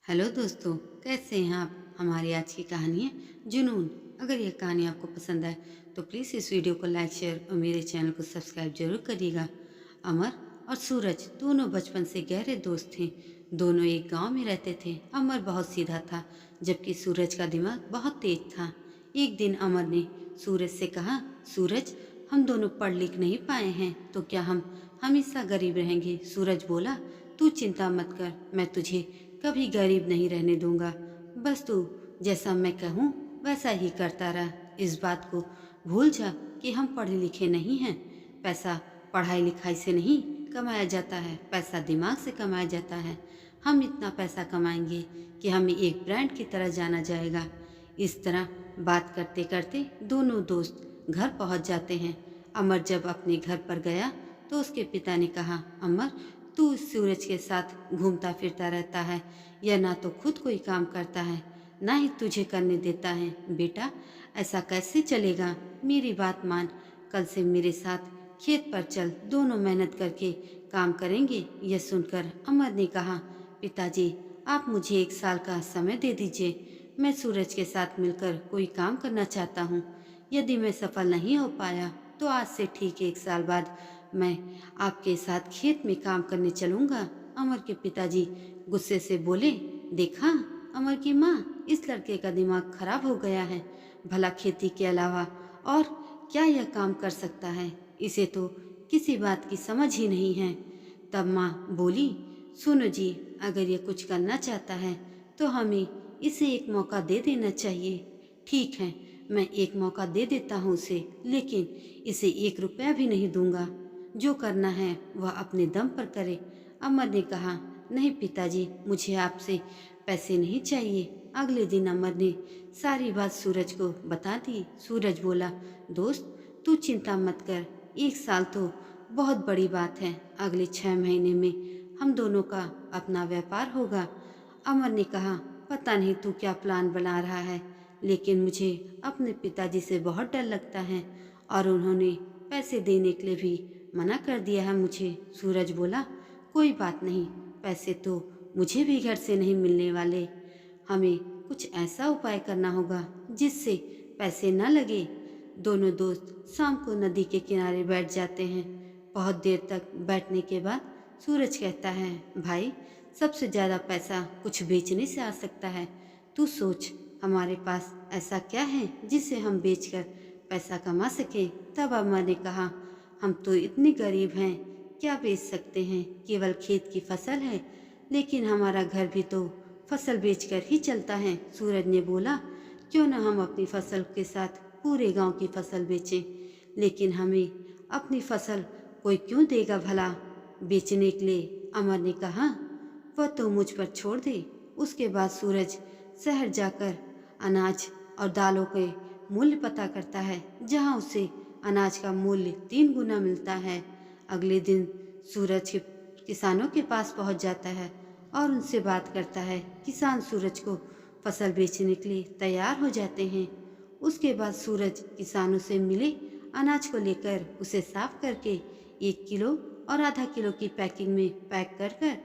Hello दोस्तों, कैसे हैं आप। हमारी आज की कहानी है जुनून। अगर ये कहानी आपको पसंद आए तो प्लीज़ इस वीडियो को लाइक शेयर और मेरे चैनल को सब्सक्राइब जरूर करिएगा। अमर और सूरज दोनों बचपन से गहरे दोस्त थे। दोनों एक गांव में रहते थे। अमर बहुत सीधा था जबकि सूरज का दिमाग बहुत तेज था। एक दिन अमर ने सूरज से कहा, सूरज, हम दोनों पढ़ लिख नहीं पाए हैं तो क्या हम हमेशा गरीब रहेंगे। सूरज बोला, तू चिंता मत कर, मैं तुझे कभी गरीब नहीं रहने दूंगा। बस तू जैसा मैं कहूँ वैसा ही करता रह। इस बात को भूल जा कि हम पढ़े लिखे नहीं हैं। पैसा पढ़ाई लिखाई से नहीं कमाया जाता है, पैसा दिमाग से कमाया जाता है। हम इतना पैसा कमाएंगे कि हमें एक ब्रांड की तरह जाना जाएगा। इस तरह बात करते करते दोनों दोस्त घर पहुंच जाते हैं। अमर जब अपने घर पर गया तो उसके पिता ने कहा, अमर, तू इस सूरज के साथ घूमता फिरता रहता है। यह ना तो खुद कोई काम करता है ना ही तुझे करने देता है। बेटा, ऐसा कैसे चलेगा। मेरी बात मान, कल से मेरे साथ खेत पर चल, दोनों मेहनत करके काम करेंगे। यह सुनकर अमर ने कहा, पिताजी, आप मुझे 1 साल का समय दे दीजिए। मैं सूरज के साथ मिलकर कोई काम करना चाहता हूँ। यदि मैं सफल नहीं हो पाया तो आज से ठीक 1 साल बाद मैं आपके साथ खेत में काम करने चलूंगा। अमर के पिताजी गुस्से से बोले, देखा, अमर की माँ, इस लड़के का दिमाग खराब हो गया है। भला खेती के अलावा और क्या यह काम कर सकता है। इसे तो किसी बात की समझ ही नहीं है। तब माँ बोली, सुनो जी, अगर ये कुछ करना चाहता है तो हमें इसे एक मौका दे देना चाहिए। ठीक है, मैं एक मौका दे देता हूँ उसे, लेकिन इसे 1 रुपया भी नहीं दूंगा। जो करना है वह अपने दम पर करे। अमर ने कहा, नहीं पिताजी, मुझे आपसे पैसे नहीं चाहिए। अगले दिन अमर ने सारी बात सूरज को बता दी। सूरज बोला, दोस्त, तू चिंता मत कर, 1 साल तो बहुत बड़ी बात है। अगले 6 महीने में हम दोनों का अपना व्यापार होगा। अमर ने कहा, पता नहीं तू क्या प्लान बना रहा है, लेकिन मुझे अपने पिताजी से बहुत डर लगता है और उन्होंने पैसे देने के लिए भी मना कर दिया है मुझे। सूरज बोला, कोई बात नहीं, पैसे तो मुझे भी घर से नहीं मिलने वाले। हमें कुछ ऐसा उपाय करना होगा जिससे पैसे न लगे। दोनों दोस्त शाम को नदी के किनारे बैठ जाते हैं। बहुत देर तक बैठने के बाद सूरज कहता है, भाई, सबसे ज़्यादा पैसा कुछ बेचने से आ सकता है। तू सोच, हमारे पास ऐसा क्या है जिसे हम बेचकर पैसा कमा सकें। तब अम्मा ने कहा, हम तो इतने गरीब हैं, क्या बेच सकते हैं, केवल खेत की फसल है। लेकिन हमारा घर भी तो फसल बेचकर ही चलता है। सूरज ने बोला, क्यों न हम अपनी फसल के साथ पूरे गांव की फसल बेचें। लेकिन हमें अपनी फसल कोई क्यों देगा भला बेचने के लिए। अमर ने कहा, वह तो मुझ पर छोड़ दे। उसके बाद सूरज शहर जाकर अनाज और दालों के मूल्य पता करता है, जहां उसे अनाज का मूल्य 3 गुना मिलता है। अगले दिन सूरज किसानों के पास पहुंच जाता है और उनसे बात करता है। किसान सूरज को फसल बेचने के लिए तैयार हो जाते हैं। उसके बाद सूरज किसानों से मिले अनाज को लेकर उसे साफ करके 1 किलो और आधा किलो की पैकिंग में पैक कर कर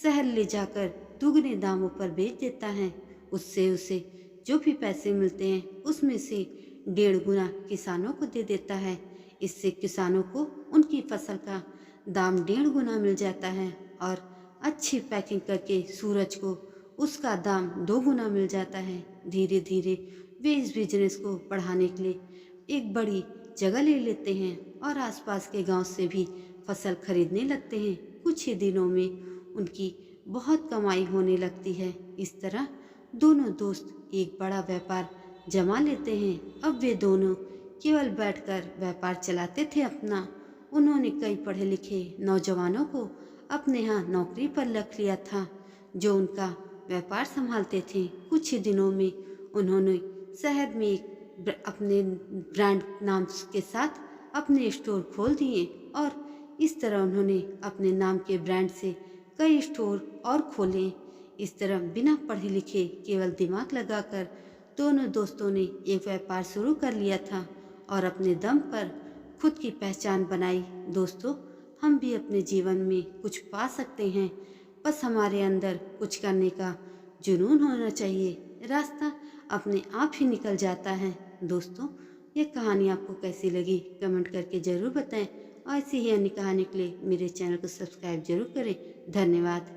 शहर ले जाकर दुगने दामों पर बेच देता है। उससे उसे जो भी पैसे मिलते हैं उसमें से 1.5 गुना किसानों को दे देता है। इससे किसानों को उनकी फसल का दाम 1.5 गुना मिल जाता है और अच्छी पैकिंग करके सूरज को उसका दाम 2 गुना मिल जाता है। धीरे धीरे वे इस बिजनेस को बढ़ाने के लिए एक बड़ी जगह ले लेते हैं और आसपास के गांव से भी फसल खरीदने लगते हैं। कुछ ही दिनों में उनकी बहुत कमाई होने लगती है। इस तरह दोनों दोस्त एक बड़ा व्यापार जमा लेते हैं। अब वे दोनों केवल बैठकर व्यापार चलाते थे अपना। उन्होंने कई पढ़े लिखे नौजवानों को अपने यहाँ नौकरी पर रख लिया था, जो उनका व्यापार संभालते थे। कुछ ही दिनों में उन्होंने शहर में एक अपने ब्रांड नाम के साथ अपने स्टोर खोल दिए और इस तरह उन्होंने अपने नाम के ब्रांड से कई स्टोर और खोले। इस तरह बिना पढ़े लिखे केवल दिमाग लगाकर दोनों दोस्तों ने एक व्यापार शुरू कर लिया था और अपने दम पर खुद की पहचान बनाई। दोस्तों, हम भी अपने जीवन में कुछ पा सकते हैं, बस हमारे अंदर कुछ करने का जुनून होना चाहिए, रास्ता अपने आप ही निकल जाता है। दोस्तों, ये कहानी आपको कैसी लगी कमेंट करके ज़रूर बताएं और ऐसी ही अन्य कहानी के लिए मेरे चैनल को सब्सक्राइब जरूर करें। धन्यवाद।